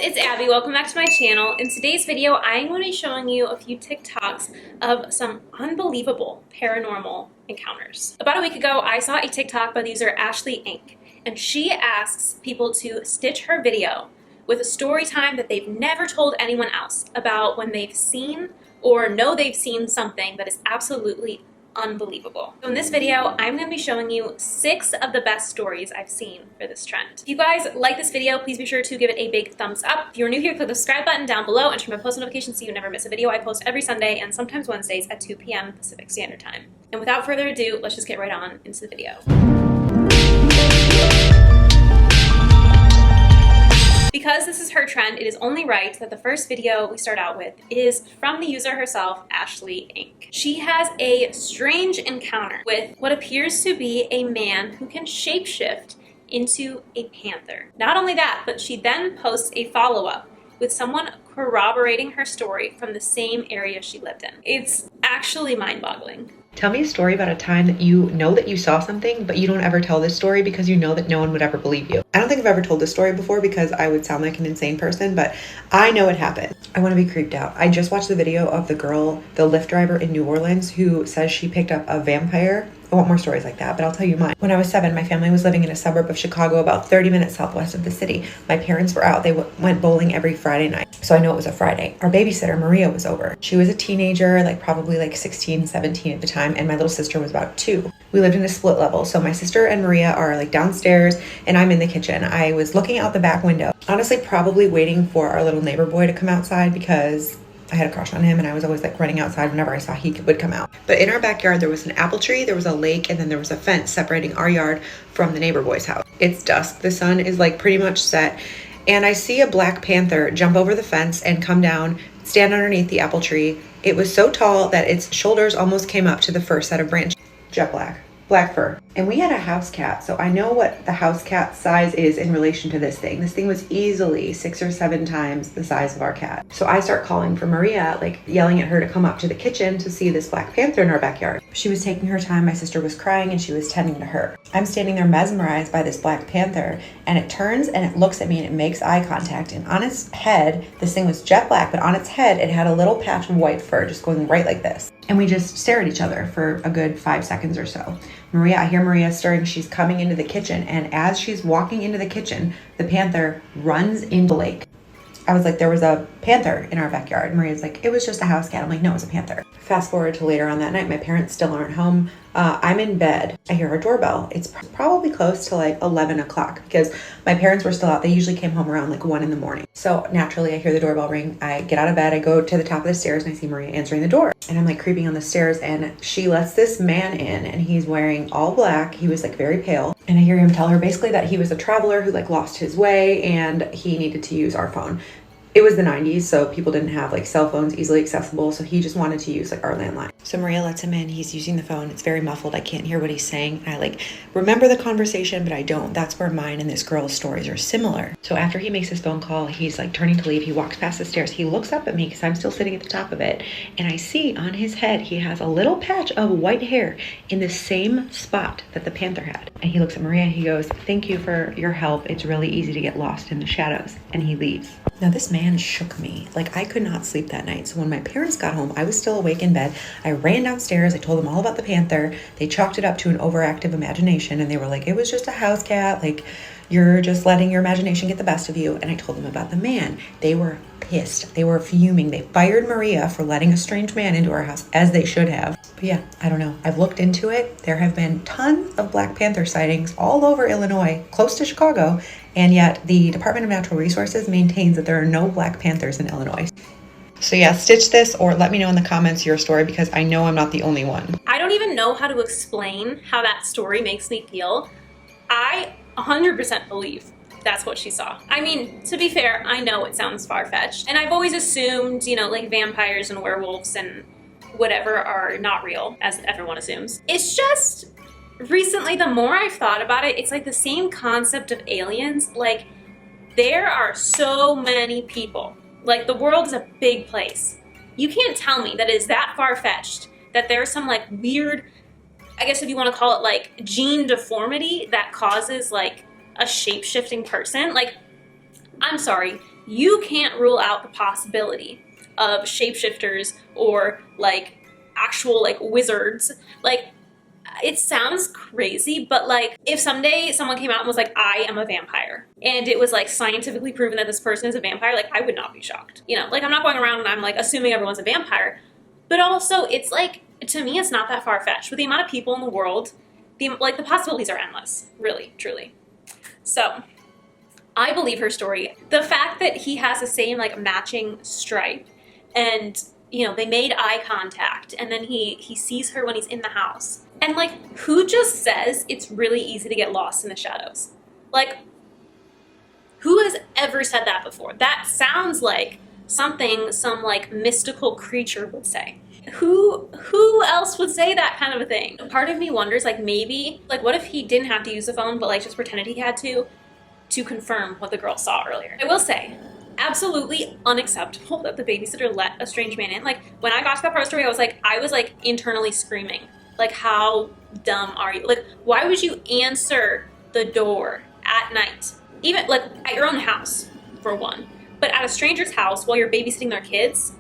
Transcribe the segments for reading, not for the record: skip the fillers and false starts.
it's Abby. Welcome back to my channel. In today's video, I'm going to be showing you a few TikToks of some unbelievable paranormal encounters. About a week ago, I saw a TikTok by the user Ashley Inc. and she asks people to stitch her video with a story time that they've never told anyone else about when they've seen or know they've seen something that is absolutely unbelievable. So in this video, I'm going to be showing you 6 of the best stories I've seen for this trend. If you guys like this video, please be sure to give it a big thumbs up. If you're new here, click the subscribe button down below and turn on post notifications so you never miss a video. I post every Sunday and sometimes Wednesdays at 2 p.m. Pacific Standard Time. And without further ado, let's just get right on into the video. Because this is her trend, it is only right that the first video we start out with is from the user herself, Ashley Inc. She has a strange encounter with what appears to be a man who can shapeshift into a panther. Not only that, but she then posts a follow-up with someone corroborating her story from the same area she lived in. It's actually mind-boggling. Tell me a story about a time that you know that you saw something, but you don't ever tell this story because you know that no one would ever believe you. I don't think I've ever told this story before because I would sound like an insane person, but I know it happened. I want to be creeped out. I just watched the video of the girl, the Lyft driver in New Orleans, who says she picked up a vampire. I want more stories like that, but I'll tell you mine. When I was 7, my family was living in a suburb of Chicago, about 30 minutes southwest of the city. My parents were out. They went bowling every Friday night. So I know it was a Friday. Our babysitter, Maria, was over. She was a teenager, probably 16, 17 at the time, and my little sister was about 2. We lived in a split level. So my sister and Maria are downstairs and I'm in the kitchen. I was looking out the back window, honestly, probably waiting for our little neighbor boy to come outside because I had a crush on him and I was always running outside whenever I saw he would come out. But in our backyard, there was an apple tree, there was a lake, and then there was a fence separating our yard from the neighbor boy's house. It's dusk. The sun is pretty much set. And I see a black panther jump over the fence and come down, stand underneath the apple tree. It was so tall that its shoulders almost came up to the first set of branches. Jet black fur. And we had a house cat, so I know what the house cat size is in relation to this thing. This thing was easily 6 or 7 times the size of our cat. So I start calling for Maria, yelling at her to come up to the kitchen to see this black panther in our backyard. She was taking her time. My sister was crying and she was tending to her. I'm standing there mesmerized by this black panther, and it turns and it looks at me and it makes eye contact. And on its head, this thing was jet black, but on its head, it had a little patch of white fur just going right like this. And we just stare at each other for a good 5 seconds or so. I hear Maria stirring. She's coming into the kitchen, and as she's walking into the kitchen, the panther runs into the lake. I was there was a panther in our backyard. Maria's it was just a house cat. I'm no, it was a panther. Fast forward to later on that night, my parents still aren't home. I'm in bed. I hear her doorbell. It's probably close to 11 o'clock because my parents were still out. They usually came home around 1 in the morning. So naturally, I hear the doorbell ring. I get out of bed. I go to the top of the stairs and I see Maria answering the door. And I'm creeping on the stairs, and she lets this man in, and he's wearing all black. He was very pale. And I hear him tell her basically that he was a traveler who lost his way and he needed to use our phone. It was the 90s, so people didn't have cell phones easily accessible, so he just wanted to use our landline. So Maria lets him in. He's using the phone. It's very muffled. I can't hear what he's saying. I remember the conversation, but I don't. That's where mine and this girl's stories are similar. So after he makes his phone call, he's turning to leave. He walks past the stairs. He looks up at me because I'm still sitting at the top of it, and I see on his head he has a little patch of white hair in the same spot that the panther had. And he looks at Maria and he goes, "Thank you for your help. It's really easy to get lost in the shadows." And he leaves. Now this man shook me. I could not sleep that night. So when my parents got home, I was still awake in bed. I ran downstairs. I told them all about the panther. They chalked it up to an overactive imagination. And they were it was just a house cat. You're just letting your imagination get the best of you. And I told them about the man. They were pissed. They were fuming. They fired Maria for letting a strange man into our house, as they should have. But yeah, I don't know. I've looked into it. There have been tons of Black Panther sightings all over Illinois, close to Chicago. And yet the Department of Natural Resources maintains that there are no Black Panthers in Illinois. So yeah, stitch this or let me know in the comments your story because I know I'm not the only one. I don't even know how to explain how that story makes me feel. I 100% believe that's what she saw. I mean, to be fair, I know it sounds far-fetched. And I've always assumed, vampires and werewolves and whatever are not real, as everyone assumes. It's just, recently, the more I've thought about it, it's the same concept of aliens. There are so many people. The world is a big place. You can't tell me that it is that far-fetched that there's some weird, I guess if you want to call it gene deformity that causes a shape-shifting person. I'm sorry, you can't rule out the possibility of shapeshifters or like actual like wizards. Like, it sounds crazy, but like if someday someone came out and was like, I am a vampire, and it was like scientifically proven that this person is a vampire, like I would not be shocked. You know, like I'm not going around and I'm like assuming everyone's a vampire, but also it's like, to me, it's not that far-fetched. With the amount of people in the world, the possibilities are endless, really, truly. So I believe her story. The fact that he has the same like matching stripe, and you know, they made eye contact, and then he sees her when he's in the house. And like, who just says it's really easy to get lost in the shadows? Like, who has ever said that before? That sounds like something some like mystical creature would say. Who else would say that kind of a thing? Part of me wonders, like, maybe, like, what if he didn't have to use the phone, but like just pretended he had to confirm what the girl saw earlier? I will say, absolutely unacceptable that the babysitter let a strange man in. Like, when I got to that part of the story, I was like internally screaming. Like, how dumb are you? Like, why would you answer the door at night? Even, like, at your own house, for one. But at a stranger's house while you're babysitting their kids?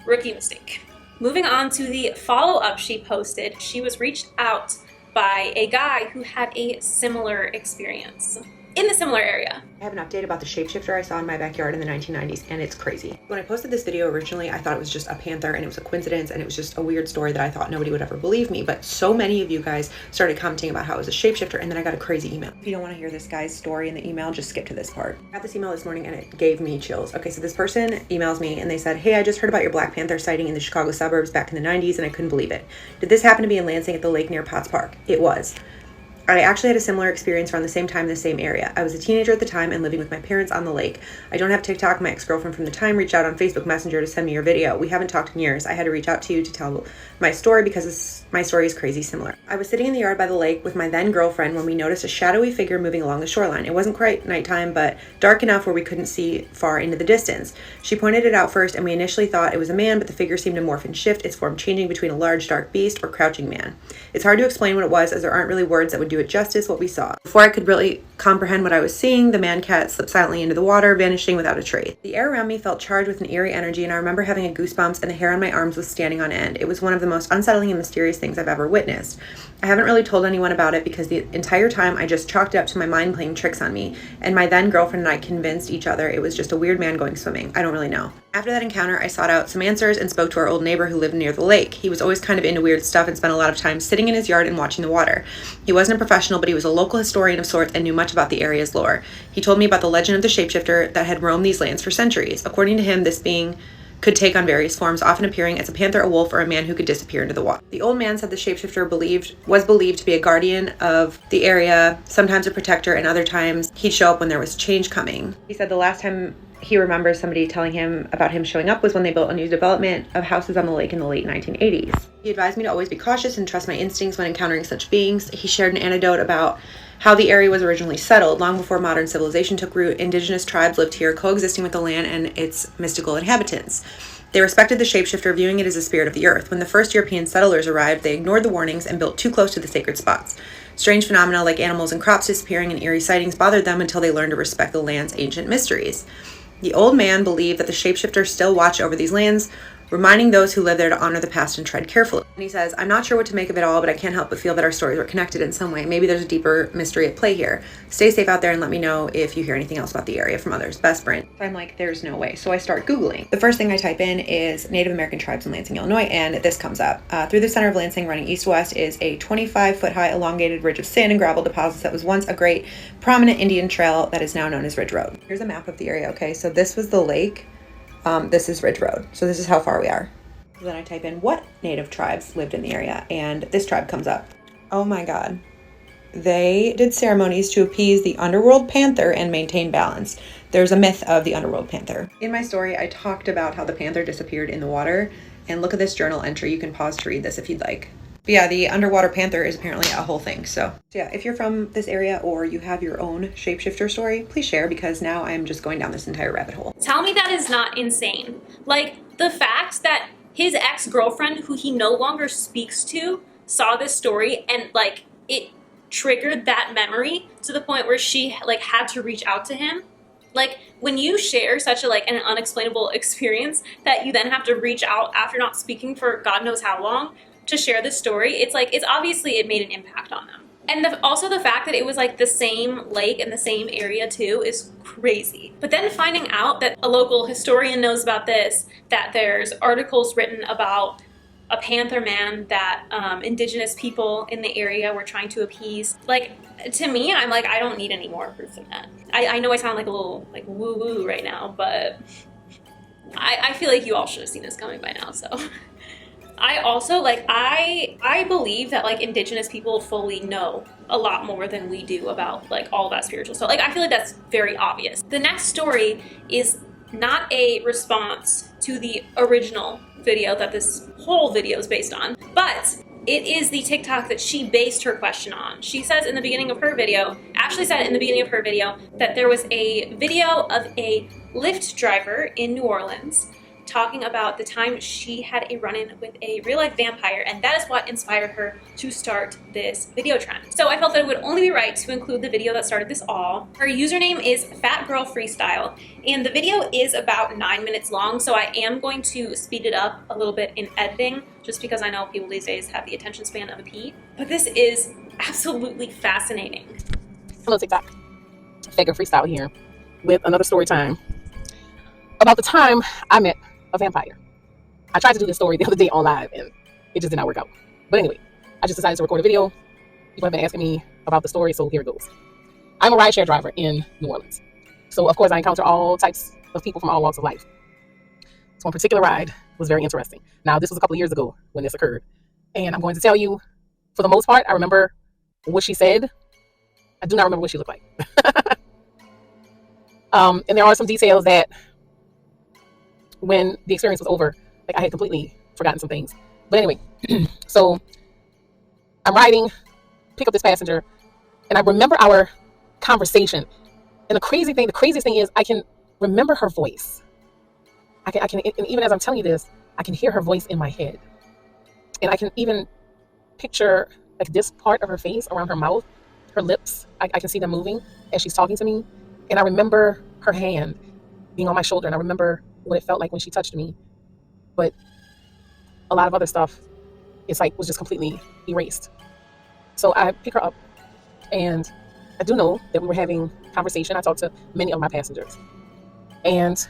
Rookie mistake. Moving on to the follow-up she posted, she was reached out by a guy who had a similar experience in the similar area. I have an update about the shapeshifter I saw in my backyard in the 1990s, and it's crazy. When I posted this video originally, I thought it was just a panther and it was a coincidence and it was just a weird story that I thought nobody would ever believe me, but so many of you guys started commenting about how it was a shapeshifter, and then I got a crazy email. If you don't want to hear this guy's story in the email, just skip to this part. I got this email this morning and it gave me chills. Okay, so this person emails me and they said, hey, I just heard about your Black Panther sighting in the Chicago suburbs back in the 90s and I couldn't believe it. Did this happen to be in Lansing at the lake near Potts Park? It was. I actually had a similar experience around the same time in the same area. I was a teenager at the time and living with my parents on the lake. I don't have TikTok. My ex-girlfriend from the time reached out on Facebook Messenger to send me your video. We haven't talked in years. I had to reach out to you to tell my story because my story is crazy similar. I was sitting in the yard by the lake with my then girlfriend when we noticed a shadowy figure moving along the shoreline. It wasn't quite nighttime, but dark enough where we couldn't see far into the distance. She pointed it out first, and we initially thought it was a man, but the figure seemed to morph and shift, its form changing between a large dark beast or crouching man. It's hard to explain what it was, as there aren't really words that would do it justice. What we saw. Before I could really comprehend what I was seeing, the man cat slipped silently into the water, vanishing without a trace. The air around me felt charged with an eerie energy, and I remember having a goosebumps and the hair on my arms was standing on end. It was one of the most unsettling and mysterious things I've ever witnessed. I haven't really told anyone about it because the entire time I just chalked it up to my mind playing tricks on me, and my then girlfriend and I convinced each other it was just a weird man going swimming. I don't really know. After that encounter, I sought out some answers and spoke to our old neighbor who lived near the lake. He was always kind of into weird stuff and spent a lot of time sitting in his yard and watching the water. He wasn't a professional, but he was a local historian of sorts and knew much about the area's lore. He told me about the legend of the shapeshifter that had roamed these lands for centuries. According to him, this being could take on various forms, often appearing as a panther, a wolf, or a man who could disappear into the water. The old man said the shapeshifter was believed to be a guardian of the area, sometimes a protector, and other times he'd show up when there was change coming. He said the last time he remembers somebody telling him about him showing up was when they built a new development of houses on the lake in the late 1980s. He advised me to always be cautious and trust my instincts when encountering such beings. He shared an anecdote about how the area was originally settled. Long before modern civilization took root, indigenous tribes lived here, coexisting with the land and its mystical inhabitants. They respected the shapeshifter, viewing it as a spirit of the earth. When the first European settlers arrived, they ignored the warnings and built too close to the sacred spots. Strange phenomena like animals and crops disappearing and eerie sightings bothered them until they learned to respect the land's ancient mysteries. The old man believed that the shapeshifter still watched over these lands, reminding those who live there to honor the past and tread carefully. And he says, I'm not sure what to make of it all, but I can't help but feel that our stories are connected in some way. Maybe there's a deeper mystery at play here. Stay safe out there and let me know if you hear anything else about the area from others. Best, Brent. I'm like, there's no way. So I start Googling. The first thing I type in is Native American tribes in Lansing, Illinois, and this comes up. Through the center of Lansing, running east-west, is a 25-foot-high elongated ridge of sand and gravel deposits that was once a great prominent Indian trail that is now known as Ridge Road. Here's a map of the area, okay? So this was the lake. This is Ridge Road. So this is how far we are. Then I type in what native tribes lived in the area, and this tribe comes up. Oh my God. They did ceremonies to appease the underworld panther and maintain balance. There's a myth of the underworld panther. In my story, I talked about how the panther disappeared in the water, and look at this journal entry. You can pause to read this if you'd like. But yeah, the underwater panther is apparently a whole thing. So yeah, if you're from this area or you have your own shapeshifter story, please share, because now I'm just going down this entire rabbit hole. Tell me that is not insane. Like, the fact that his ex-girlfriend, who he no longer speaks to, saw this story and, like, it triggered that memory to the point where she like had to reach out to him. Like when you share such a like an unexplainable experience that you then have to reach out after not speaking for God knows how long to share this story, it's like it's obviously it made an impact on them. And also the fact that it was like the same lake in the same area too is crazy. But then finding out that a local historian knows about this, that there's articles written about a panther man that indigenous people in the area were trying to appease. Like, to me, I'm like, I don't need any more proof than that. I know I sound like a little like woo-woo right now, but I feel like you all should have seen this coming by now, so. I also, like, I believe that, like, indigenous people fully know a lot more than we do about, like, all that spiritual stuff. Like, I feel like that's very obvious. The next story is not a response to the original video that this whole video is based on, but it is the TikTok that she based her question on. She says in the beginning of her video, Ashley said in the beginning of her video, that there was a video of a Lyft driver in New Orleans talking about the time she had a run-in with a real-life vampire, and that is what inspired her to start this video trend. So I felt that it would only be right to include the video that started this all. Her username is Fat Girl Freestyle, and the video is about 9 minutes long, so I am going to speed it up a little bit in editing, just because I know people these days have the attention span of a pea. But this is absolutely fascinating. Hello TikTok, Fat Girl Freestyle here with another story time about the time I met a vampire. I tried to do this story the other day on live and it just did not work out. But anyway, I just decided to record a video. People have been asking me about the story, so here it goes. I'm a rideshare driver in New Orleans. So of course I encounter all types of people from all walks of life. So one particular ride was very interesting. Now this was a couple of years ago when this occurred. And I'm going to tell you, for the most part, I remember what she said. I do not remember what she looked like. And there are some details that when the experience was over, like I had completely forgotten some things. But anyway, so I'm riding, pick up this passenger, and I remember our conversation. And the craziest thing is I can remember her voice. I can, and even as I'm telling you this, I can hear her voice in my head. And I can even picture like this part of her face around her mouth, her lips. I can see them moving as she's talking to me. And I remember her hand being on my shoulder, and I remember what it felt like when she touched me. But a lot of other stuff, it's like was just completely erased. So I pick her up, and I do know that we were having conversation. I talked to many of my passengers, and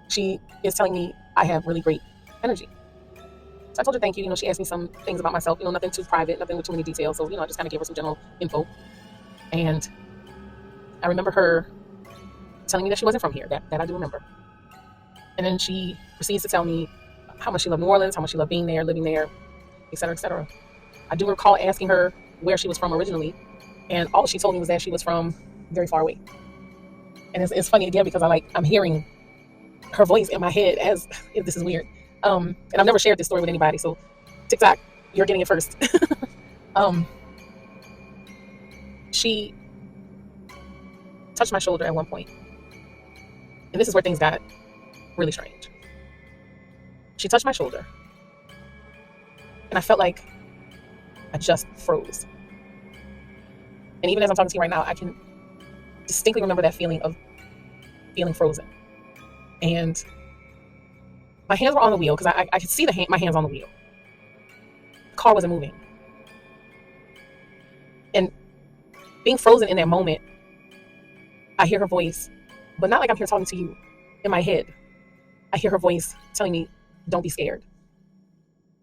she is telling me I have really great energy. So I told her thank you. She asked me some things about myself, nothing too private, nothing with too many details. So, I just kind of gave her some general info. And I remember her telling me that she wasn't from here, that I do remember. And then she proceeds to tell me how much she loved New Orleans, how much she loved being there, living there, et cetera, et cetera. I do recall asking her where she was from originally, and all she told me was that she was from very far away. And it's funny again because I'm hearing her voice in my head as if this is weird. And I've never shared this story with anybody, so TikTok, you're getting it first. She touched my shoulder at one point, and this is where things got really strange. She touched my shoulder, and I felt like I just froze. And even as I'm talking to you right now, I can distinctly remember that feeling of feeling frozen. And my hands were on the wheel because I could see my hands on the wheel. The car wasn't moving. And being frozen in that moment, I hear her voice, but not like I'm here talking to you. In my head, I hear her voice telling me, don't be scared,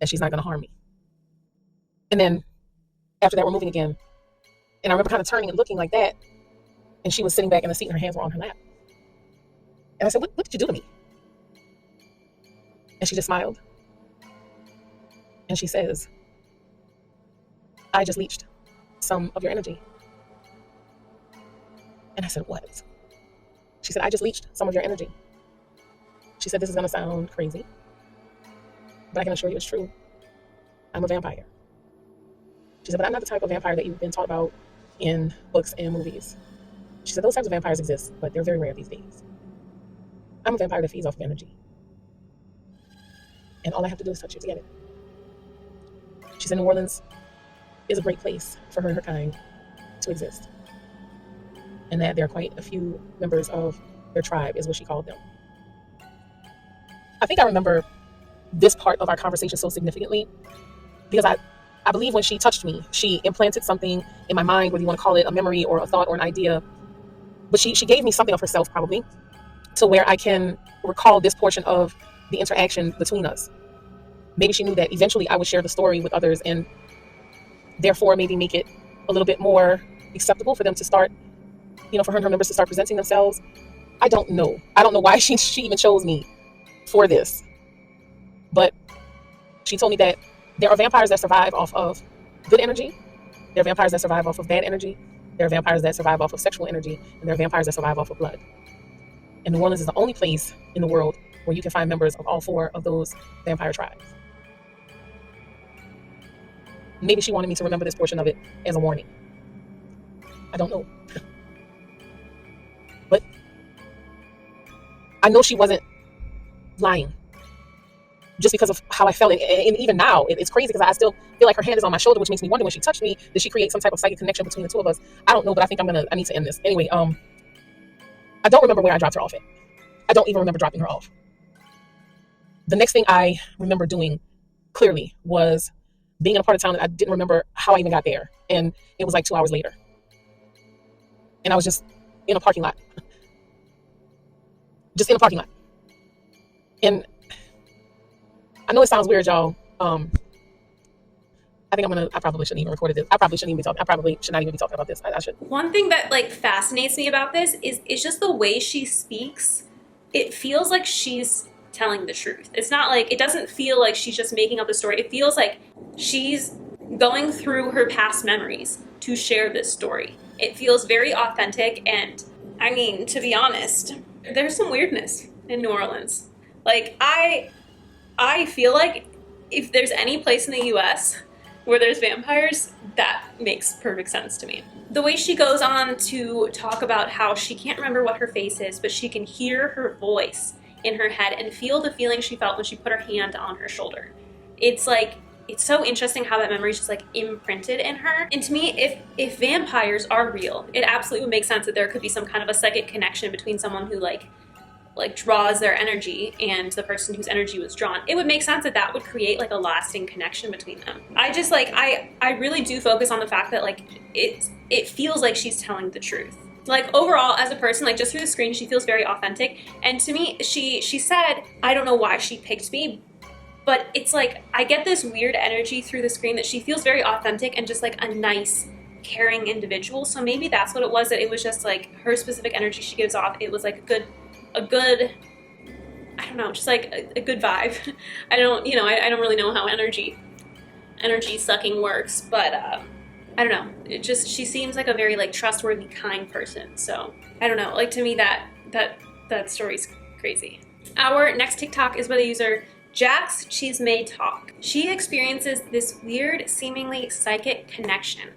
that she's not going to harm me. And then after that, we're moving again. And I remember kind of turning and looking like that. And she was sitting back in the seat and her hands were on her lap. And I said, what did you do to me? And she just smiled. And she says, I just leached some of your energy. And I said, what? She said, I just leached some of your energy. She said, this is going to sound crazy, but I can assure you it's true. I'm a vampire. She said, but I'm not the type of vampire that you've been taught about in books and movies. She said, those types of vampires exist, but they're very rare these days. I'm a vampire that feeds off of energy. And all I have to do is touch you to get it. She said, New Orleans is a great place for her and her kind. to exist, and that there are quite a few members of their tribe, is what she called them. I think I remember this part of our conversation so significantly because I believe when she touched me, she implanted something in my mind, whether you want to call it a memory or a thought or an idea, but she gave me something of herself probably to where I can recall this portion of the interaction between us. Maybe she knew that eventually I would share the story with others and therefore maybe make it a little bit more acceptable for them to start, for her and her members to start presenting themselves. I don't know. I don't know why she even chose me for this. But she told me that there are vampires that survive off of good energy. There are vampires that survive off of bad energy. There are vampires that survive off of sexual energy. And there are vampires that survive off of blood. And New Orleans is the only place in the world where you can find members of all four of those vampire tribes. Maybe she wanted me to remember this portion of it as a warning. I don't know. But I know she wasn't lying just because of how I felt. And even now, it's crazy because I still feel like her hand is on my shoulder, which makes me wonder when she touched me, did she create some type of psychic connection between the two of us? I don't know, but I think I need to end this. Anyway, I don't remember where I dropped her off at. I don't even remember dropping her off. The next thing I remember doing clearly was being in a part of town that I didn't remember how I even got there. And it was like 2 hours later. And I was just in a parking lot. Just in a parking lot. And I know it sounds weird, y'all. I probably shouldn't even recorded this. I probably should not even be talking about this. I should. One thing that fascinates me about this is just the way she speaks. It feels like she's telling the truth. It's not like, it doesn't feel like she's just making up the story. It feels like she's going through her past memories to share this story. It feels very authentic, and I mean, to be honest, there's some weirdness in New Orleans. Like, I feel like if there's any place in the US where there's vampires, that makes perfect sense to me. The way she goes on to talk about how she can't remember what her face is, but she can hear her voice in her head and feel the feeling she felt when she put her hand on her shoulder. It's so interesting how that memory is just imprinted in her. And to me, if vampires are real, it absolutely would make sense that there could be some kind of a psychic connection between someone who draws their energy and the person whose energy was drawn. It would make sense that would create a lasting connection between them. I just I really do focus on the fact that it feels like she's telling the truth. Overall, as a person, just through the screen, she feels very authentic. And to me, she said, I don't know why she picked me, but it's I get this weird energy through the screen that she feels very authentic and just a nice, caring individual. So maybe that's what it was, that it was just her specific energy she gives off. It was a good, I don't know, just a good vibe. I don't really know how energy sucking works, but I don't know. It just, she seems like a very trustworthy, kind person. So I don't know. To me, that story's crazy. Our next TikTok is by the user Jax Cheese May Talk. She experiences this weird, seemingly psychic connection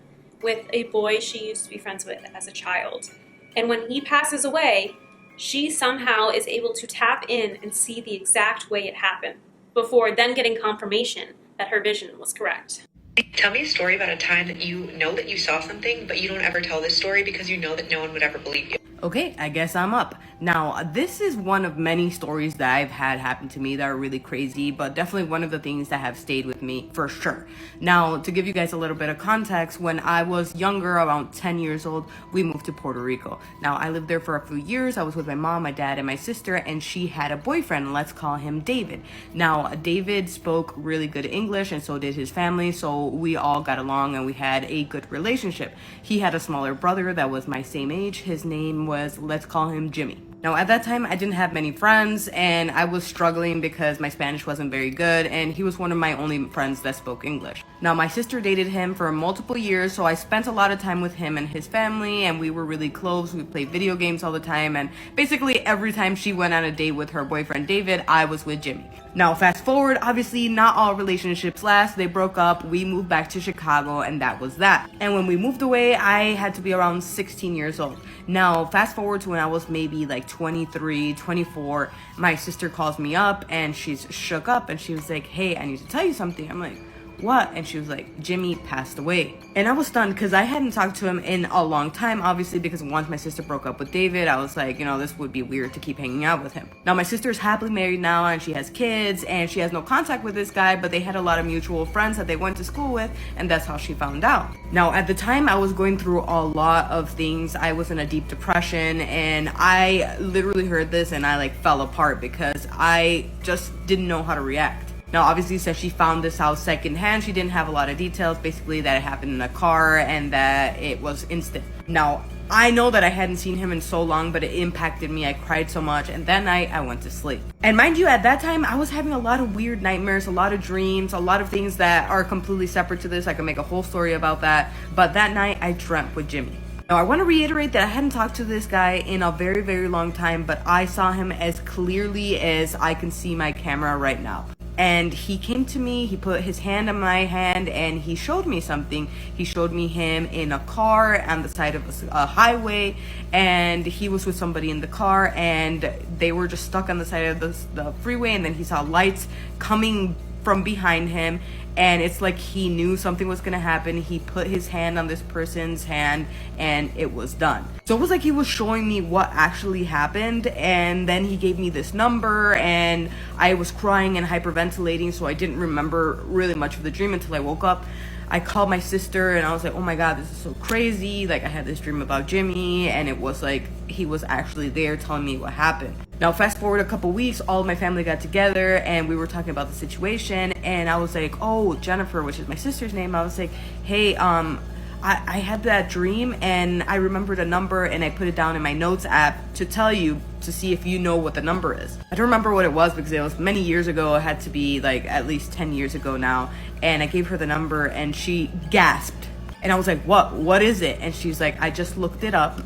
with a boy she used to be friends with as a child. And when he passes away, she somehow is able to tap in and see the exact way it happened, before then getting confirmation that her vision was correct. Tell me a story about a time that you know that you saw something, but you don't ever tell this story because you know that no one would ever believe you. Okay, I guess I'm up. Now, this is one of many stories that I've had happen to me that are really crazy, but definitely one of the things that have stayed with me for sure. Now, to give you guys a little bit of context, when I was younger, around 10 years old, we moved to Puerto Rico. Now, I lived there for a few years. I was with my mom, my dad, and my sister, and she had a boyfriend. Let's call him David. Now, David spoke really good English, and so did his family, so we all got along and we had a good relationship. He had a smaller brother that was my same age. His name was, let's call him Jimmy. Now, at that time, I didn't have many friends, and I was struggling because my Spanish wasn't very good, and he was one of my only friends that spoke English. Now, my sister dated him for multiple years, so I spent a lot of time with him and his family, and we were really close. We played video games all the time, and basically every time she went on a date with her boyfriend David, I was with Jimmy. Now, fast forward, obviously not all relationships last. They broke up, we moved back to Chicago, and that was that. And when we moved away, I had to be around 16 years old. Now, fast forward to when I was maybe 23, 24, my sister calls me up and she's shook up and she was like, hey, I need to tell you something. I'm like, what? And she was like, Jimmy passed away. And I was stunned because I hadn't talked to him in a long time, obviously, because once my sister broke up with David, I was like, this would be weird to keep hanging out with him. Now, my sister is happily married now, and she has kids, and she has no contact with this guy, but they had a lot of mutual friends that they went to school with, and that's how she found out. Now, at the time, I was going through a lot of things. I was in a deep depression, and I literally heard this, and I fell apart because I just didn't know how to react. Now, obviously, since she found this house secondhand, she didn't have a lot of details. Basically, that it happened in a car and that it was instant. Now, I know that I hadn't seen him in so long, but it impacted me. I cried so much, and that night, I went to sleep. And mind you, at that time, I was having a lot of weird nightmares, a lot of dreams, a lot of things that are completely separate to this. I can make a whole story about that. But that night, I dreamt with Jimmy. Now, I want to reiterate that I hadn't talked to this guy in a very, very long time, but I saw him as clearly as I can see my camera right now. And he came to me, he put his hand on my hand, and he showed me something. He showed me him in a car on the side of a highway, and he was with somebody in the car, and they were just stuck on the side of the freeway, and then he saw lights coming from behind him, and it's like he knew something was gonna happen. He put his hand on this person's hand, and it was done. So it was like he was showing me what actually happened, and then he gave me this number, and I was crying and hyperventilating, so I didn't remember really much of the dream until I woke up. I called my sister, and I was like, oh my god, this is so crazy. I had this dream about Jimmy, and it was like he was actually there telling me what happened. Now, fast forward a couple weeks, all of my family got together, and we were talking about the situation, and I was like, oh, Jennifer, which is my sister's name, I was like, hey, I had that dream, and I remembered a number, and I put it down in my notes app to tell you, to see if you know what the number is. I don't remember what it was because it was many years ago. It had to be at least 10 years ago now. And I gave her the number, and she gasped. And I was like, what is it? And she's like, I just looked it up,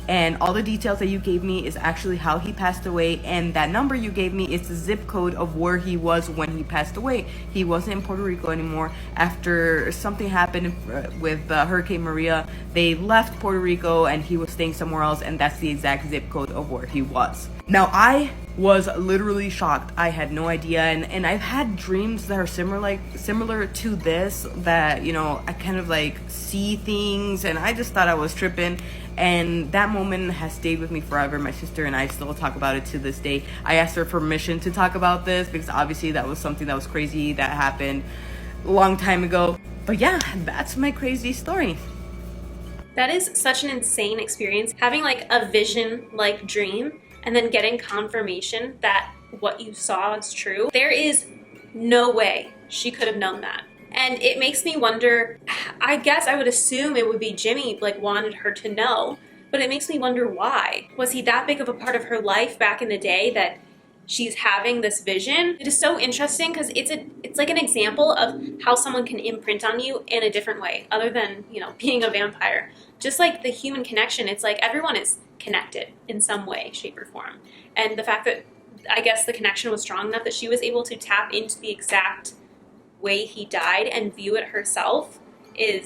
and all the details that you gave me is actually how he passed away, and that number you gave me is the zip code of where he was when he passed away. He wasn't in Puerto Rico anymore. After something happened with Hurricane Maria, they left Puerto Rico, and he was staying somewhere else, and that's the exact zip code of where he was. Now, I was literally shocked. I had no idea, and I've had dreams that are similar to this, that I kind of see things, and I just thought I was tripping. And that moment has stayed with me forever. My sister and I still talk about it to this day. I asked her permission to talk about this because obviously that was something that was crazy that happened a long time ago. But yeah, that's my crazy story. That is such an insane experience, having a vision dream and then getting confirmation that what you saw is true. There is no way she could have known that. And it makes me wonder, I guess I would assume it would be Jimmy wanted her to know, but it makes me wonder why. Was he that big of a part of her life back in the day that she's having this vision? It is so interesting because it's like an example of how someone can imprint on you in a different way, other than, being a vampire. Just like the human connection, it's like everyone is connected in some way, shape, or form. And the fact that I guess the connection was strong enough that she was able to tap into the exact way he died and view it herself it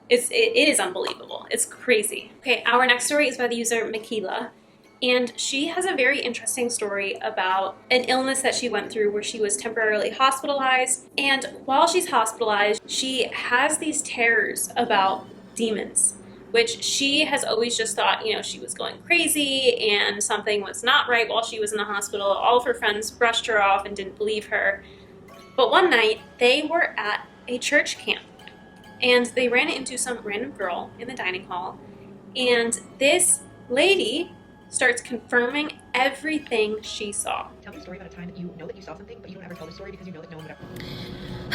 is unbelievable. It's crazy. Okay, our next story is by the user Makila, and she has a very interesting story about an illness that she went through where she was temporarily hospitalized, and while she's hospitalized, she has these terrors about demons, which she has always just thought, she was going crazy and something was not right while she was in the hospital. All of her friends brushed her off and didn't believe her. But one night, they were at a church camp, and they ran into some random girl in the dining hall, and this lady starts confirming everything she saw. Tell me a story about a time that you know that you saw something, but you don't ever tell the story because you know that no one would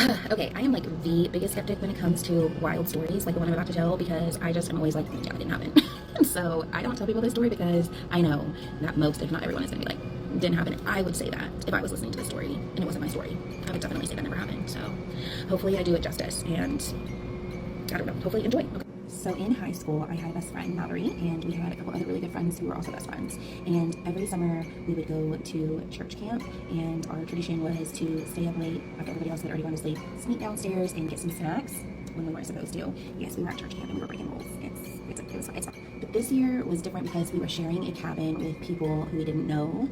ever. Okay, I am the biggest skeptic when it comes to wild stories, like the one I'm about to tell, because I just am always like, yeah, it didn't happen. So I don't tell people this story because I know that most, if not everyone, is going to be like, didn't happen. I would say that if I was listening to the story and it wasn't my story, I would definitely say that never happened. So hopefully I do it justice, and I don't know, hopefully enjoy. Okay. So in high school, I had a best friend, Mallory, and we had a couple other really good friends who were also best friends. And every summer, we would go to church camp, and our tradition was to stay up late after everybody else had already gone to sleep, sneak downstairs and get some snacks when we weren't supposed to. Yes, we were at church camp and we were breaking rules. It's fun. this year was different because we were sharing a cabin with people who we didn't know,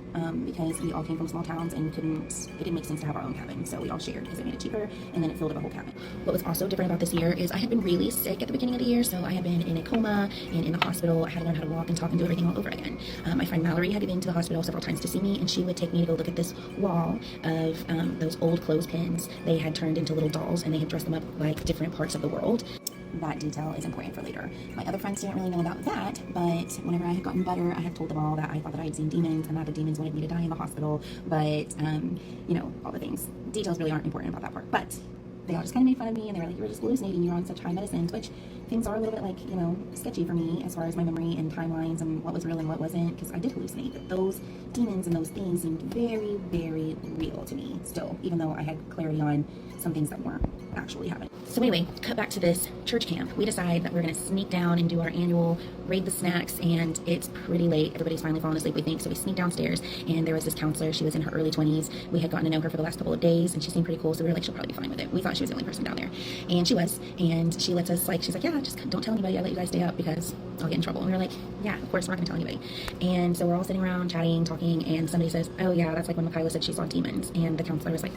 because we all came from small towns and it didn't make sense to have our own cabin. So we all shared because it made it cheaper, and then it filled up a whole cabin. What was also different about this year is I had been really sick at the beginning of the year. So I had been in a coma and in the hospital. I had to learn how to walk and talk and do everything all over again. My friend Mallory had been to the hospital several times to see me, and she would take me to go look at this wall of those old clothespins. They had turned into little dolls, and they had dressed them up like different parts of the world. That detail is important for later. My other friends didn't really know about that, but whenever I had gotten better, I had told them all that I thought that I had seen demons and that the demons wanted me to die in the hospital. But, you know, all the things. Details really aren't important about that part. But they all just kind of made fun of me, and they were like, you were just hallucinating, you were on such high medicines, which things are a little bit like, you know, sketchy for me as far as my memory and timelines and what was real and what wasn't, because I did hallucinate. But those demons and those things seemed very, very real to me still, even though I had clarity on some things that weren't actually happening. So anyway, cut back to this church camp. We decide that we're going to sneak down and do our annual raid the snacks, and it's pretty late. Everybody's finally fallen asleep, we think. So we sneak downstairs, and there was this counselor. She was in her early 20s. We had gotten to know her for the last couple of days, and she seemed pretty cool. So we were like, she'll probably be fine with it. We thought she was the only person down there, and she was. And she lets us, like, she's like, yeah, just don't tell anybody. I let you guys stay up because I'll get in trouble. And we were like, yeah, of course, we're not going to tell anybody. And so we're all sitting around chatting, talking, and somebody says, oh yeah, that's like when Makayla said she saw demons. And the counselor was like,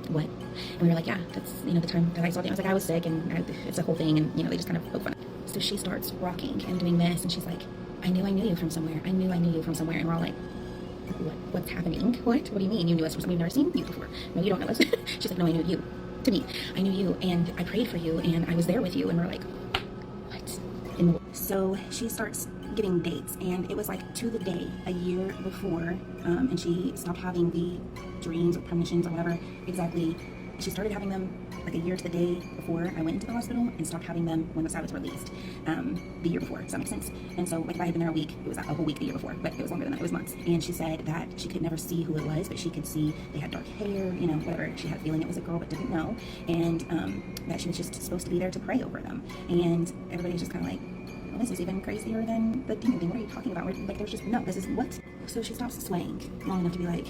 what? And we were like, yeah, that's, you know, the time that I saw demons. Like, I was sick, and it's a whole thing, and, you know, they just kind of poke fun. So she starts rocking and doing this, and she's like, I knew you from somewhere. I knew you from somewhere. And we're all like, what's happening? What do you mean you knew us from somewhere? We've never seen you before. No, you don't know us. She's like, no, I knew you. To me, I knew you, and I prayed for you, and I was there with you. And we're like, what? So she starts giving dates, and it was like to the day a year before, and she stopped having the dreams or premonitions or whatever exactly. She started having them like a year to the day before I went into the hospital, and stopped having them when the side was released the year before. Does that make sense? And so, like, if I had been there a week, it was a whole week the year before, but it was longer than that. It was months. And she said that she could never see who it was, but she could see they had dark hair, you know, whatever. She had a feeling it was a girl, but didn't know, and that she was just supposed to be there to pray over them. And everybody's just kind of like, well, this is even crazier than the demon thing. What are you talking about? Like, there's just, no, this is what? So she stops swaying long enough to be like,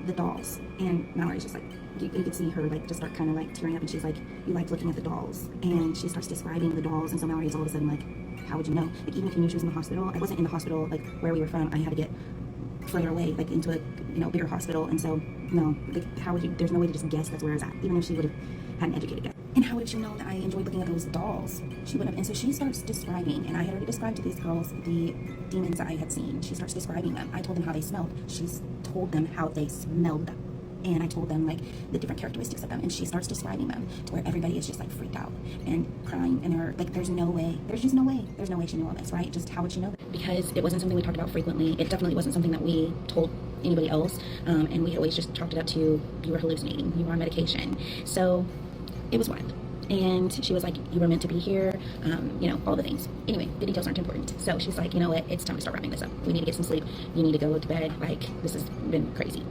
the dolls. And Mallory's just like, you could see her like just start kind of like tearing up, and she's like, you liked looking at the dolls. And she starts describing the dolls, and so Mallory's all of a sudden like, how would you know? Like, even if you knew she was in the hospital, I wasn't in the hospital like where we were from. I had to get further away, like into a, you know, bigger hospital. And so, no, like, how would you, there's no way to just guess that's where I was at, even if she would have had an educated guess. And how would she know that I enjoyed looking at those dolls? She wouldn't have. And so she starts describing, and I had already described to these girls the demons that I had seen. She starts describing them. I told them how they smelled. She's told them how they smelled. And I told them like the different characteristics of them, and she starts describing them to where everybody is just like freaked out and crying, and they're like, there's no way she knew all this, right? Just how would she know that? Because it wasn't something we talked about frequently. It definitely wasn't something that we told anybody else, and we had always just chalked it up to, you were hallucinating, you were on medication. So it was wild. And she was like, you were meant to be here, you know, all the things. Anyway, the details aren't important. So she's like, you know what, it's time to start wrapping this up. We need to get some sleep. You need to go to bed. Like, this has been crazy.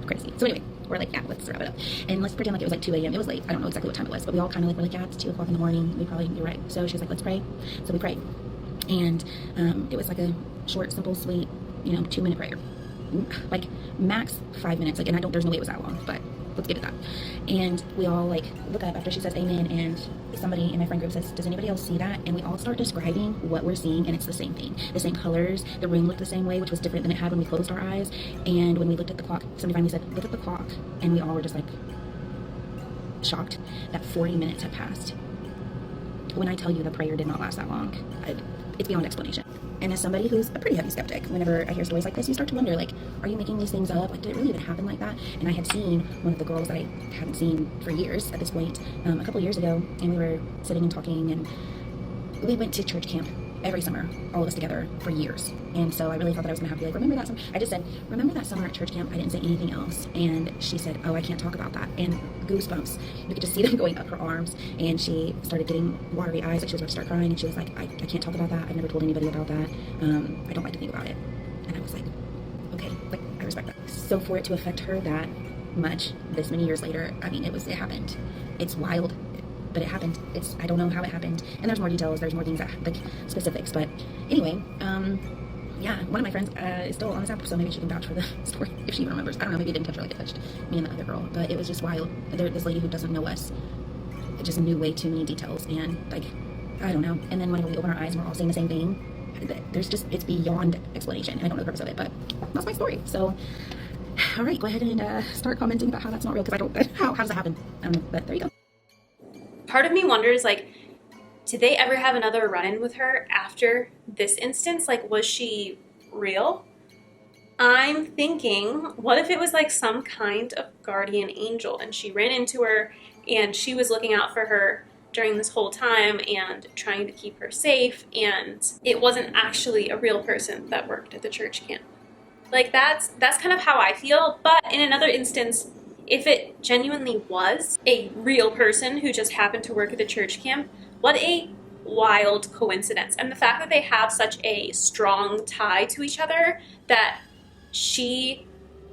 Crazy. So anyway, we're like, yeah, let's wrap it up. And let's pretend like it was like 2 a.m. It was late. I don't know exactly what time it was, but we all kind of like were like, yeah, it's 2 o'clock in the morning. You're right. So she's like, let's pray. So we prayed. And it was like a short, simple, sweet, you know, 2-minute prayer. Like, max 5 minutes. Like, and there's no way it was that long, but let's get to that. And we all like look up after she says amen, and somebody in my friend group says, does anybody else see that? And we all start describing what we're seeing, and it's the same thing, the same colors. The room looked the same way, which was different than it had when we closed our eyes. And when we looked at the clock, somebody finally said, look at the clock, and we all were just like shocked that 40 minutes had passed. When I tell you the prayer did not last that long, it's beyond explanation. And as somebody who's a pretty heavy skeptic, whenever I hear stories like this, you start to wonder, like, are you making these things up? Like, did it really even happen like that? And I had seen one of the girls that I hadn't seen for years at this point, a couple years ago, and we were sitting and talking, and we went to church camp every summer, all of us together, for years. And so I really thought that I was gonna have to be like, remember that summer? I just said, remember that summer at church camp? I didn't say anything else. And she said, oh, I can't talk about that. And goosebumps. You could just see them going up her arms, and she started getting watery eyes, like she was about to start crying, and she was like, I can't talk about that. I've never told anybody about that. I don't like to think about it. And I was like, okay, like, I respect that. So for it to affect her that much this many years later, I mean, it happened. It's wild. But it happened. I don't know how it happened. And there's more details, there's more things that, like, specifics. But anyway, yeah, one of my friends is still on this app, so maybe she can vouch for the story if she remembers. I don't know, maybe it didn't touch her like it touched me and the other girl. But it was just wild. This lady who doesn't know us just knew way too many details. And, like, I don't know. And then whenever we open our eyes and we're all saying the same thing, it's beyond explanation. I don't know the purpose of it, but that's my story. So, all right, go ahead and start commenting about how that's not real, because I don't, how does that happen? I don't know, but there you go. Part of me wonders, like, did they ever have another run-in with her after this instance? Like, was she real? I'm thinking, what if it was like some kind of guardian angel and she ran into her and she was looking out for her during this whole time and trying to keep her safe, and it wasn't actually a real person that worked at the church camp. Like, that's kind of how I feel. But in another instance, if it genuinely was a real person who just happened to work at the church camp, what a wild coincidence. And the fact that they have such a strong tie to each other, that she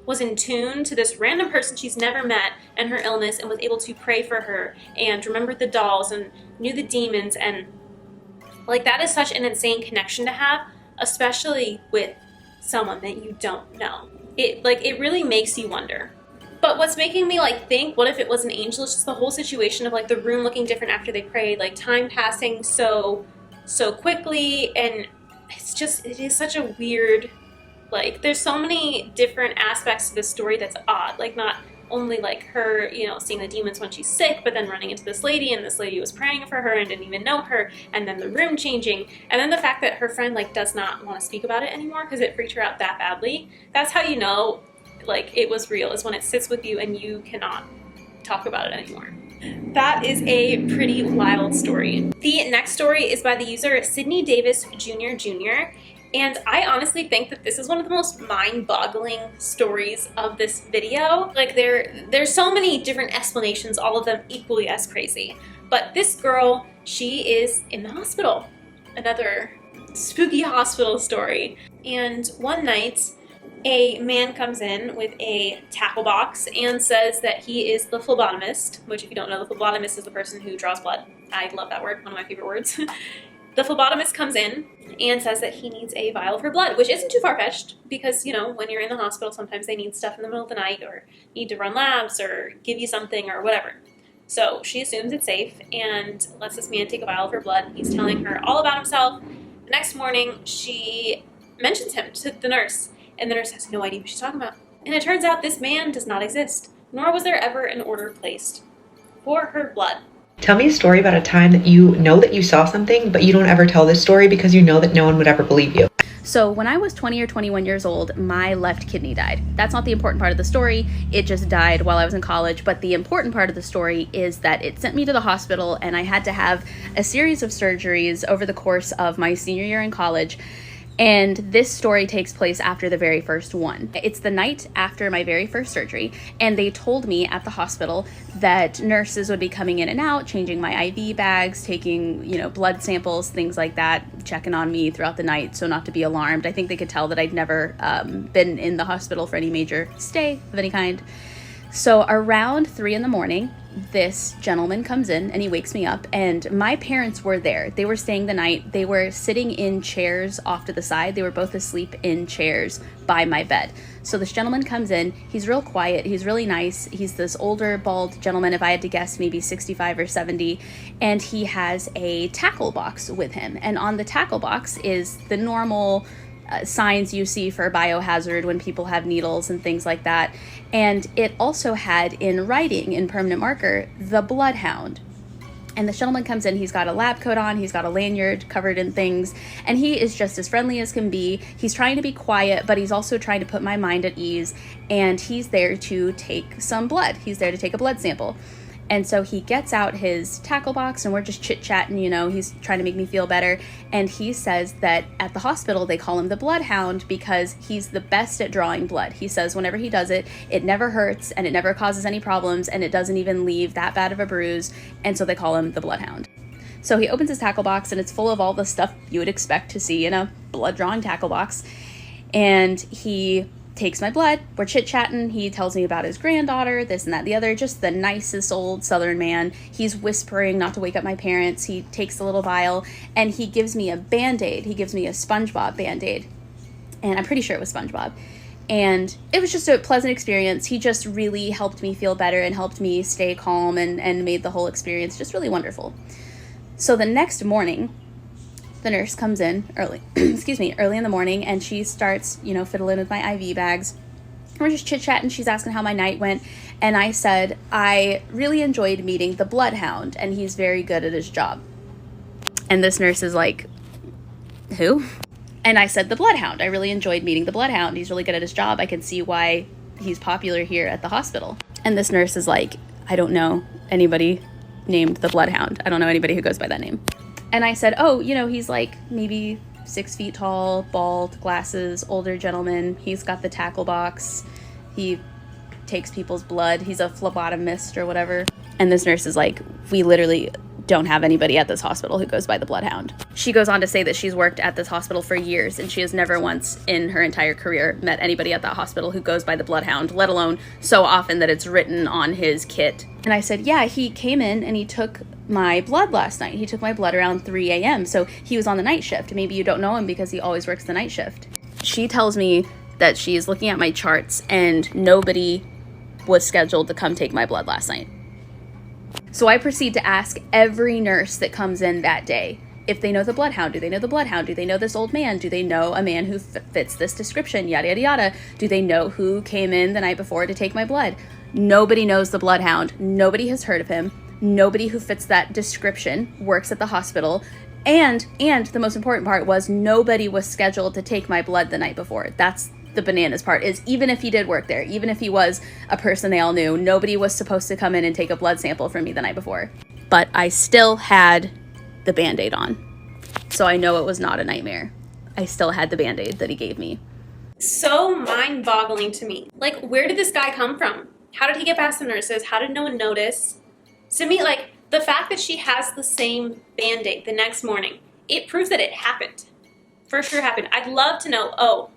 was in tune to this random person she's never met and her illness, and was able to pray for her and remembered the dolls and knew the demons. And like, that is such an insane connection to have, especially with someone that you don't know. It really makes you wonder. But what's making me like think, what if it was an angel? It's just the whole situation of like the room looking different after they prayed, like time passing so quickly, and it is such a weird, like, there's so many different aspects to this story that's odd. Like, not only like her, seeing the demons when she's sick, but then running into this lady, and this lady was praying for her and didn't even know her, and then the room changing, and then the fact that her friend like does not want to speak about it anymore because it freaked her out that badly. That's how you know, like, it was real, is when it sits with you and you cannot talk about it anymore. That is a pretty wild story. The next story is by the user Sydney Davis Jr. And I honestly think that this is one of the most mind-boggling stories of this video. Like, there's so many different explanations, all of them equally as crazy. But this girl, she is in the hospital. Another spooky hospital story. And one night, a man comes in with a tackle box and says that he is the phlebotomist, which, if you don't know, the phlebotomist is the person who draws blood. I love that word, one of my favorite words. The phlebotomist comes in and says that he needs a vial for blood, which isn't too far-fetched because, when you're in the hospital, sometimes they need stuff in the middle of the night or need to run labs or give you something or whatever. So she assumes it's safe and lets this man take a vial for blood. He's telling her all about himself. The next morning, she mentions him to the nurse, and the nurse has no idea what she's talking about. And it turns out this man does not exist, nor was there ever an order placed for her blood. Tell me a story about a time that you know that you saw something, but you don't ever tell this story because you know that no one would ever believe you. So when I was 20 or 21 years old, my left kidney died. That's not the important part of the story. It just died while I was in college. But the important part of the story is that it sent me to the hospital, and I had to have a series of surgeries over the course of my senior year in college. And this story takes place after the very first one. It's the night after my very first surgery, and they told me at the hospital that nurses would be coming in and out, changing my IV bags, taking, blood samples, things like that, checking on me throughout the night, so not to be alarmed. I think they could tell that I'd never been in the hospital for any major stay of any kind. So around 3 a.m, this gentleman comes in and he wakes me up, and my parents were there. They were staying the night. They were sitting in chairs off to the side. They were both asleep in chairs by my bed. So this gentleman comes in. He's real quiet. He's really nice. He's this older, bald gentleman, if I had to guess, maybe 65 or 70. And he has a tackle box with him. And on the tackle box is the normal signs you see for biohazard when people have needles and things like that. And it also had in writing, in permanent marker, the bloodhound. And the gentleman comes in, he's got a lab coat on, he's got a lanyard covered in things, and he is just as friendly as can be. He's trying to be quiet, but he's also trying to put my mind at ease, and he's there to take some blood. He's there to take a blood sample. And so he gets out his tackle box, and we're just chit-chatting, he's trying to make me feel better. And he says that at the hospital, they call him the bloodhound because he's the best at drawing blood. He says whenever he does it, it never hurts, and it never causes any problems, and it doesn't even leave that bad of a bruise. And so they call him the bloodhound. So he opens his tackle box, and it's full of all the stuff you would expect to see in a blood-drawing tackle box. And he takes my blood, we're chit-chatting, he tells me about his granddaughter, this and that, the other, just the nicest old Southern man. He's whispering not to wake up my parents. He takes the little vial, and he gives me a Band-Aid. He gives me a SpongeBob Band-Aid, and I'm pretty sure it was SpongeBob. And it was just a pleasant experience. He just really helped me feel better and helped me stay calm and made the whole experience just really wonderful. So the next morning, the nurse comes in early, early in the morning, and she starts, fiddling with my IV bags. We're just chit-chatting. She's asking how my night went. And I said, I really enjoyed meeting the bloodhound, and he's very good at his job. And this nurse is like, who? And I said, the bloodhound. I really enjoyed meeting the bloodhound. He's really good at his job. I can see why he's popular here at the hospital. And this nurse is like, I don't know anybody named the bloodhound. I don't know anybody who goes by that name. And I said, oh, he's like maybe 6 feet tall, bald, glasses, older gentleman. He's got the tackle box. He takes people's blood. He's a phlebotomist or whatever. And this nurse is like, we literally don't have anybody at this hospital who goes by the bloodhound. She goes on to say that she's worked at this hospital for years, and she has never once in her entire career met anybody at that hospital who goes by the bloodhound, let alone so often that it's written on his kit. And I said, yeah, he came in and he took my blood last night. He took my blood around 3 a.m. So he was on the night shift. Maybe you don't know him because he always works the night shift. She tells me that she is looking at my charts and nobody was scheduled to come take my blood last night. So I proceed to ask every nurse that comes in that day if they know the bloodhound. Do they know the bloodhound? Do they know this old man? Do they know a man who fits this description? Yada, yada, yada. Do they know who came in the night before to take my blood? Nobody knows the bloodhound. Nobody has heard of him. Nobody who fits that description works at the hospital. And the most important part was nobody was scheduled to take my blood the night before. That's the bananas part, is even if he did work there, even if he was a person they all knew, nobody was supposed to come in and take a blood sample from me the night before. But I still had the Band-Aid on. So I know it was not a nightmare. I still had the Band-Aid that he gave me. So mind-boggling to me. Like, where did this guy come from? How did he get past the nurses? How did no one notice? To me, like, the fact that she has the same Band-Aid the next morning, it proves that it happened. For sure happened. I'd love to know,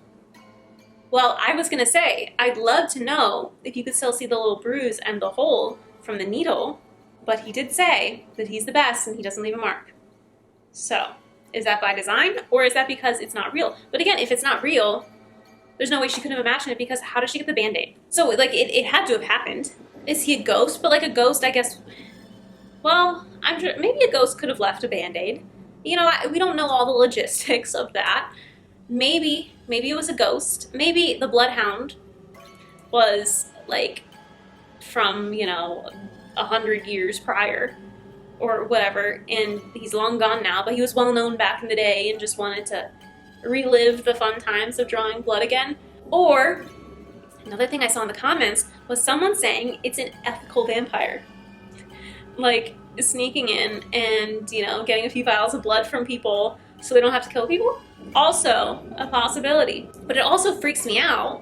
well, I was going to say, I'd love to know if you could still see the little bruise and the hole from the needle, but he did say that he's the best and he doesn't leave a mark. So, is that by design, or is that because it's not real? But again, if it's not real, there's no way she could have imagined it, because how did she get the Band-Aid? So, like, it had to have happened. Is he a ghost? But like a ghost, I guess, well, I'm sure maybe a ghost could have left a Band-Aid. We don't know all the logistics of that. Maybe it was a ghost. Maybe the bloodhound was like from, 100 years prior or whatever, and he's long gone now, but he was well known back in the day and just wanted to relive the fun times of drawing blood again. Or another thing I saw in the comments was someone saying it's an ethical vampire. Like sneaking in and, getting a few vials of blood from people so they don't have to kill people. Also a possibility. But it also freaks me out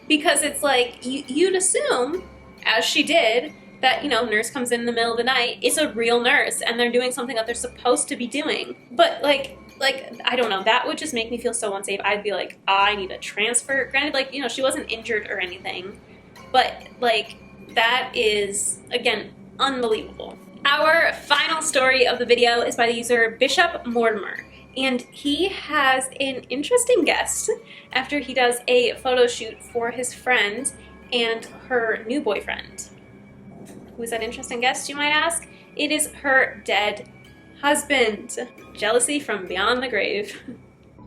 because it's like you'd assume, as she did, that, nurse comes in the middle of the night, it's a real nurse and they're doing something that they're supposed to be doing. But like, I don't know, that would just make me feel so unsafe. I'd be like, I need a transfer. Granted, she wasn't injured or anything, but that is, again, unbelievable. Our final story of the video is by the user Bishop Mortimer. And he has an interesting guest after he does a photo shoot for his friend and her new boyfriend. Who is that interesting guest, you might ask? It is her dead husband. Jealousy from beyond the grave.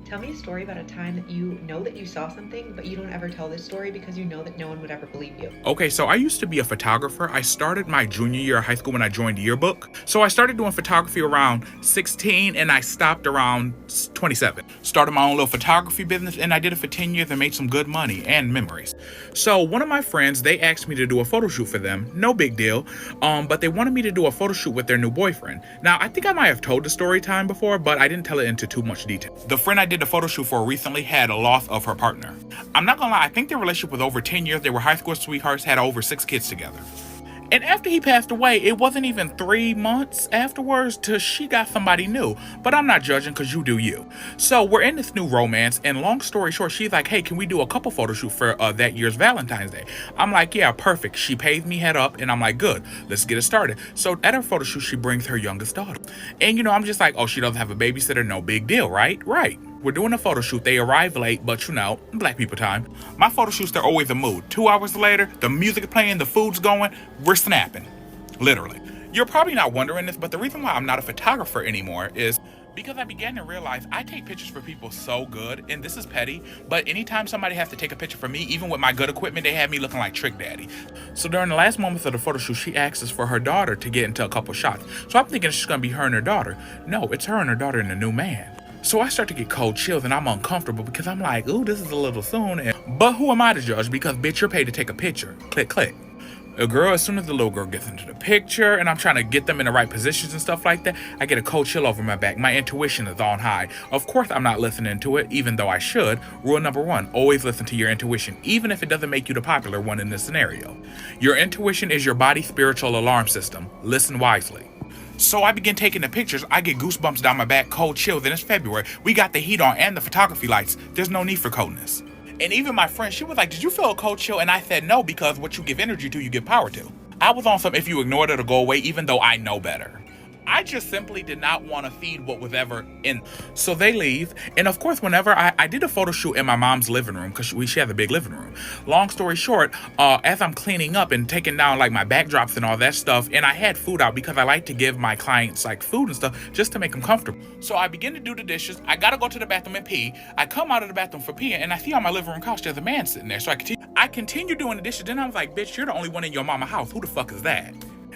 Tell me a story about a time that you know that you saw something, but you don't ever tell this story because you know that no one would ever believe you. Okay, so I used to be a photographer. I started my junior year of high school when I joined yearbook. So I started doing photography around 16 and I stopped around 27. Started my own little photography business and I did it for 10 years and made some good money and memories. So one of my friends, they asked me to do a photo shoot for them. No big deal. But they wanted me to do a photo shoot with their new boyfriend. Now, I think I might have told the story time before, but I didn't tell it into too much detail. The friend I did the photo shoot for recently had a loss of her partner. I'm not gonna lie, I think their relationship was over 10 years. They were high school sweethearts, had over 6 kids together. And after he passed away, it wasn't even 3 months afterwards till she got somebody new. But I'm not judging because you do you. So we're in this new romance, and long story short, she's like, hey, can we do a couple photo shoot for that year's Valentine's Day? I'm like, yeah, perfect. She pays me head up, and I'm like, good, let's get it started. So at her photo shoot, she brings her youngest daughter. And I'm just like, oh, she doesn't have a babysitter, no big deal, right? Right. We're doing a photo shoot. They arrive late, but black people time. My photo shoots, they're always a mood. 2 hours later, the music is playing, the food's going, we're snapping. Literally. You're probably not wondering this, but the reason why I'm not a photographer anymore is Because I began to realize I take pictures for people so good, and this is petty, but anytime somebody has to take a picture for me, even with my good equipment, they have me looking like Trick Daddy. So during the last moments of the photo shoot, she asks us for her daughter to get into a couple shots. So I'm thinking it's just gonna be her and her daughter. No, it's her and her daughter and the new man. So I start to get cold chills and I'm uncomfortable because I'm like, ooh, this is a little soon. But who am I to judge? Because bitch, you're paid to take a picture. Click, click. A girl, as soon as the little girl gets into the picture and I'm trying to get them in the right positions and stuff like that, I get a cold chill over my back. My intuition is on high. Of course, I'm not listening to it, even though I should. Rule number 1, always listen to your intuition, even if it doesn't make you the popular one in this scenario. Your intuition is your body's spiritual alarm system. Listen wisely. So I begin taking the pictures. I get goosebumps down my back, cold chills, and it's February. We got the heat on and the photography lights. There's no need for coldness. And even my friend, she was like, did you feel a cold chill? And I said no, because what you give energy to, you give power to. I was on some if you ignore it, it'll go away, even though I know better. I just simply did not want to feed what was ever in. So they leave. And of course, whenever I did a photo shoot in my mom's living room, because she has a big living room. Long story short, as I'm cleaning up and taking down like my backdrops and all that stuff, and I had food out because I like to give my clients like food and stuff just to make them comfortable. So I begin to do the dishes. I gotta go to the bathroom and pee. I come out of the bathroom for peeing, and I see on my living room couch there's a man sitting there. So I continue doing the dishes. Then I was like, bitch, you're the only one in your mama house. Who the fuck is that?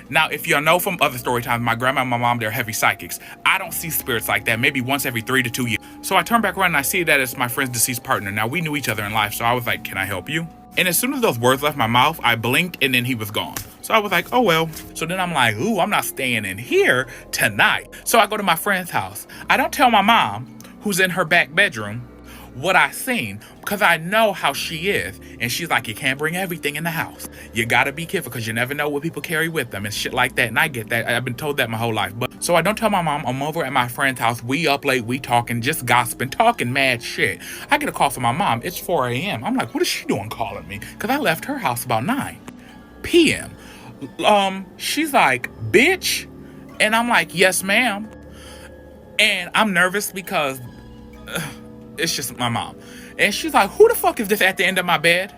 Now, if y'all know from other story times, my grandma and my mom, they're heavy psychics. I don't see spirits like that, maybe once every 3 to 2 years. So I turn back around and I see that it's my friend's deceased partner. Now, we knew each other in life, so I was like, can I help you? And as soon as those words left my mouth, I blinked and then he was gone. So I was like, oh well. So then I'm like, ooh, I'm not staying in here tonight. So I go to my friend's house. I don't tell my mom, who's in her back bedroom, what I seen, because I know how she is. And she's like, you can't bring everything in the house. You gotta be careful because you never know what people carry with them and shit like that. And I get that. I've been told that my whole life. But so I don't tell my mom. I'm over at my friend's house. We up late. We talking, just gossiping, talking mad shit. I get a call from my mom. It's 4 a.m. I'm like, what is she doing calling me? Because I left her house about 9 p.m. She's like, bitch. And I'm like, yes, ma'am. And I'm nervous because it's just my mom. And she's like, who the fuck is this at the end of my bed?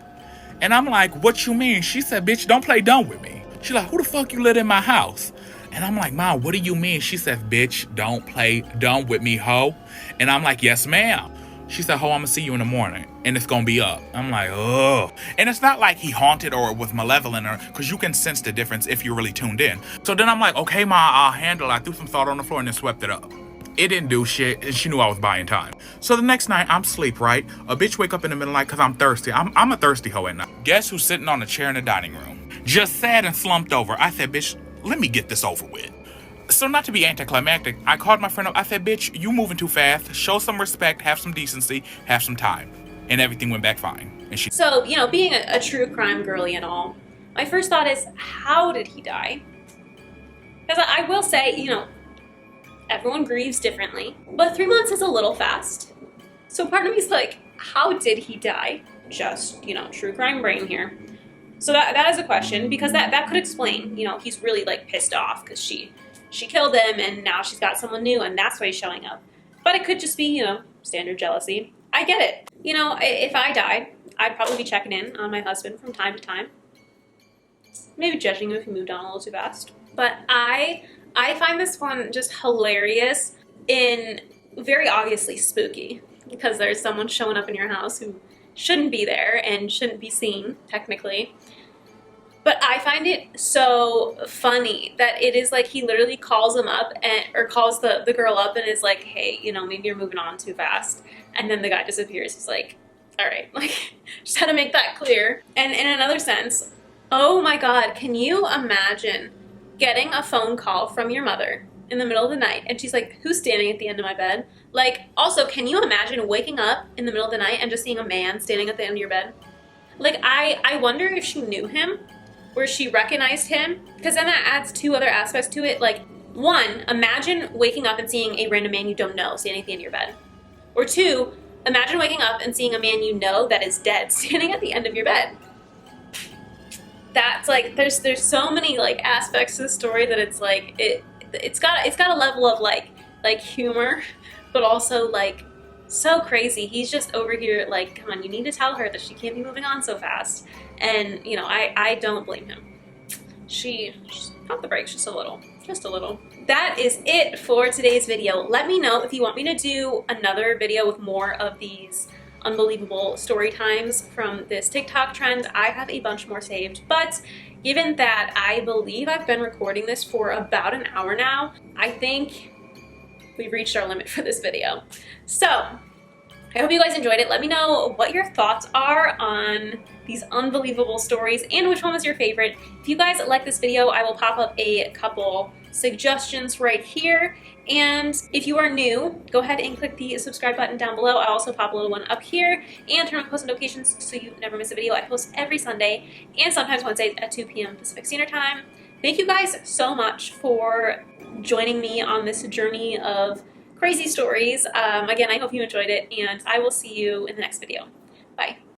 And I'm like, what you mean? She said, bitch, don't play dumb with me. She's like, who the fuck you live in my house? And I'm like, Mom, what do you mean? She says, bitch, don't play dumb with me, ho. And I'm like, yes, ma'am. She said, ho, I'm gonna see you in the morning and it's gonna be up. I'm like, oh. And it's not like he haunted or was malevolent, or because you can sense the difference if you're really tuned in. So then I'm like, okay, Ma, I'll handle it. I threw some salt on the floor and then swept it up. It didn't do shit, and she knew I was buying time. So the next night, I'm asleep, right? A bitch wake up in the middle of the night because I'm thirsty. I'm a thirsty hoe at night. Guess who's sitting on a chair in the dining room? Just sad and slumped over. I said, bitch, let me get this over with. So not to be anticlimactic, I called my friend up. I said, bitch, you moving too fast. Show some respect, have some decency, have some time. And everything went back fine. And she. So, being a true crime girly and all, my first thought is, how did he die? Because I will say, everyone grieves differently, but 3 months is a little fast. So part of me is like, how did he die? Just, true crime brain here. So that is a question, because that could explain, he's really like pissed off because she killed him and now she's got someone new and that's why he's showing up. But it could just be, standard jealousy. I get it. If I died, I'd probably be checking in on my husband from time to time. Maybe judging him if he moved on a little too fast. But I find this one just hilarious and very obviously spooky, because there's someone showing up in your house who shouldn't be there and shouldn't be seen, technically. But I find it so funny that it is like he literally calls him up or calls the girl up and is like, hey, maybe you're moving on too fast. And then the guy disappears. He's like, all right, just had to make that clear. And in another sense, oh my God, can you imagine getting a phone call from your mother in the middle of the night and she's like, who's standing at the end of my bed? Also, can you imagine waking up in the middle of the night and just seeing a man standing at the end of your bed? I wonder if she knew him, or she recognized him, because then that adds 2 other aspects to it. One, imagine waking up and seeing a random man you don't know standing at the end of your bed. Or 2, imagine waking up and seeing a man you know that is dead standing at the end of your bed. That's there's so many aspects to the story that it's got a level of humor, but also so crazy. He's just over here come on, you need to tell her that she can't be moving on so fast. And I don't blame him. She popped the brakes just a little. Just a little. That is it for today's video. Let me know if you want me to do another video with more of these unbelievable story times from this TikTok trend. I have a bunch more saved, but given that I believe I've been recording this for about an hour now, I think we've reached our limit for this video. So I hope you guys enjoyed it. Let me know what your thoughts are on these unbelievable stories and which one was your favorite. If you guys like this video, I will pop up a couple suggestions right here. And if you are new, go ahead and click the subscribe button down below. I'll also pop a little one up here and turn on post notifications so you never miss a video. I post every Sunday and sometimes Wednesdays at 2 p.m. Pacific Standard Time. Thank you guys so much for joining me on this journey of crazy stories. Again, I hope you enjoyed it, and I will see you in the next video. Bye.